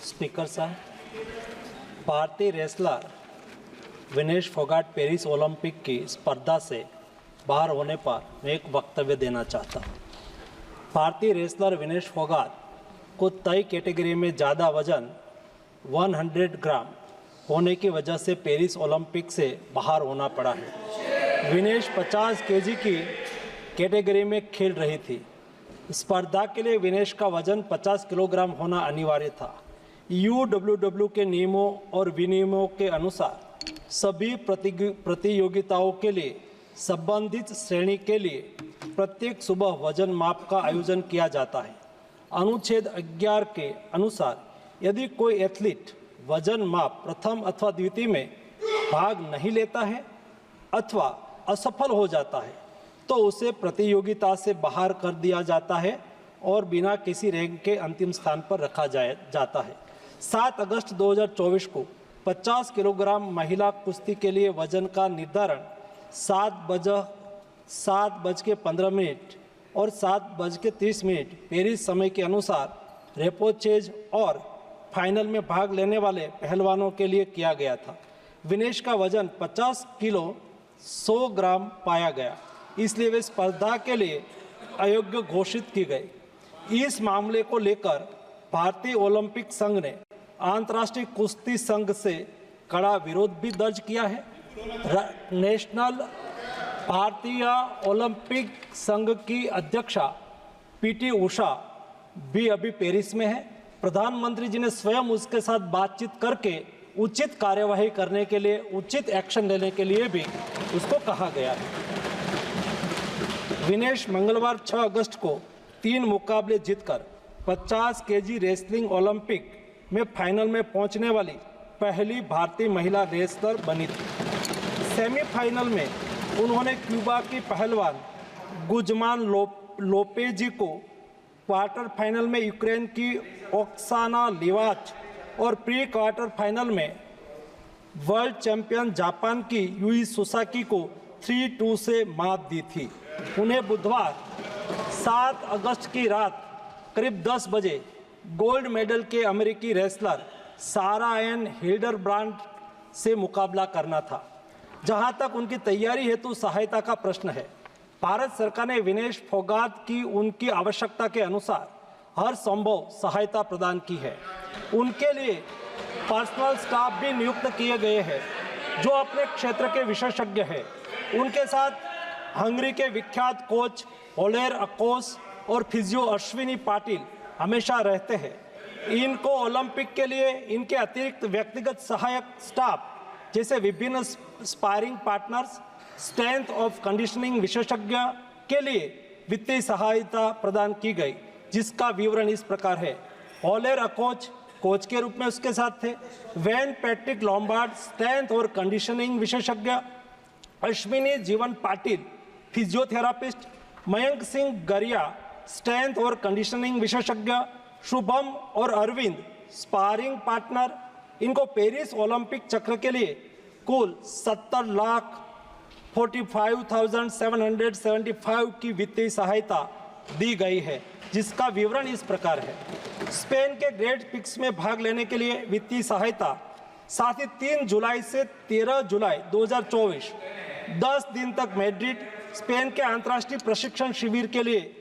Speaker साहब, भारतीय wrestler Vinesh Phogat Paris Olympic की स्पर्धा से बाहर होने पर मैं एक वक्तव्य देना चाहता हूँ। भारतीय रेसलर विनेश फोगाट को तय कैटेगरी में ज़्यादा वजन 100 ग्राम होने की वजह से पेरिस ओलंपिक से बाहर होना पड़ा है। विनेश 50 केजी की कैटेगरी में खेल रही थी। स्पर्धा के लिए विनेश का वजन 50 किलोग्राम होना अनिवार्य था। UWW के नियमों और विनियमों के अनुसार सभी प्रतियोगिताओं के लिए संबंधित श्रेणी के लिए प्रत्येक सुबह वजन माप का आयोजन किया जाता है। अनुच्छेद 11 के अनुसार यदि कोई एथलीट वजन माप प्रथम अथवा द्वितीय में भाग नहीं लेता है अथवा असफल हो जाता है तो उसे प्रतियोगिता से बाहर कर दिया जाता है और बिना किसी रैंक के अंतिम स्थान पर रखा जाता है। 7 अगस्त 2024 को 50 किलोग्राम महिला कुश्ती के लिए वजन का निर्धारण 7:15 और 7:30 पेरिस समय के अनुसार रेपोचेज और फाइनल में भाग लेने वाले पहलवानों के लिए किया गया था। विनेश का वजन 50 किलो 100 ग्राम पाया गया, इसलिए वे स्पर्धा के लिए अयोग्य घोषित की गई। इस मामले को लेकर भारतीय ओलंपिक संघ ने अंतर्राष्ट्रीय कुश्ती संघ से कड़ा विरोध भी दर्ज किया है। नेशनल भारतीय ओलंपिक संघ की अध्यक्षा PT उषा भी अभी पेरिस में है। प्रधानमंत्री जी ने स्वयं उसके साथ बातचीत करके उचित कार्यवाही करने के लिए, उचित एक्शन लेने के लिए भी उसको कहा गया है। विनेश मंगलवार 6 अगस्त को 3 मुकाबले जीतकर 50 केजी रेसलिंग ओलंपिक में फाइनल में पहुंचने वाली पहली भारतीय महिला रेसलर बनी थी। सेमीफाइनल में उन्होंने क्यूबा की पहलवान गुजमान लोपेजी को, क्वार्टर फाइनल में यूक्रेन की ओक्साना लिवाच और प्री क्वार्टर फाइनल में वर्ल्ड चैंपियन जापान की यूई सुसाकी को 3-2 से मात दी थी। उन्हें बुधवार 7 अगस्त की रात करीब 10 बजे गोल्ड मेडल के अमेरिकी रेसलर सारा एन हिल्डरब्रांड से मुकाबला करना था। जहां तक उनकी तैयारी हेतु सहायता का प्रश्न है, भारत सरकार ने विनेश फोगाट की उनकी आवश्यकता के अनुसार हर संभव सहायता प्रदान की है। उनके लिए पर्सनल स्टाफ भी नियुक्त किए गए हैं जो अपने क्षेत्र के विशेषज्ञ हैं। उनके साथ हंगरी के विख्यात कोच ओलेर अकोस और फिजियो अश्विनी पाटिल हमेशा रहते हैं। इनको ओलंपिक के लिए इनके अतिरिक्त व्यक्तिगत सहायक स्टाफ जैसे विभिन्न sparring partners, strength of conditioning विशेषज्ञ के लिए वित्तीय सहायता प्रदान की गई, जिसका विवरण इस प्रकार है। ओलेर अकोच कोच के रूप में उसके साथ थे, वैन पैट्रिक लॉम्बार्ड स्ट्रेंथ और कंडीशनिंग विशेषज्ञ, अश्विनी जीवन पाटिल फिजियोथेरापिस्ट, मयंक सिंह गरिया स्ट्रेंथ और कंडीशनिंग विशेषज्ञ, शुभम और अरविंद स्पारिंग पार्टनर। इनको पेरिस ओलंपिक चक्र के लिए कुल 70,45,775 की वित्तीय सहायता दी गई है, जिसका विवरण इस प्रकार है। स्पेन के ग्रेट पिक्स में भाग लेने के लिए वित्तीय सहायता, साथ ही 3 जुलाई से 13 जुलाई 2024 10 दिन तक मैड्रिड, स्पेन के अंतर्राष्ट्रीय प्रशिक्षण शिविर के लिए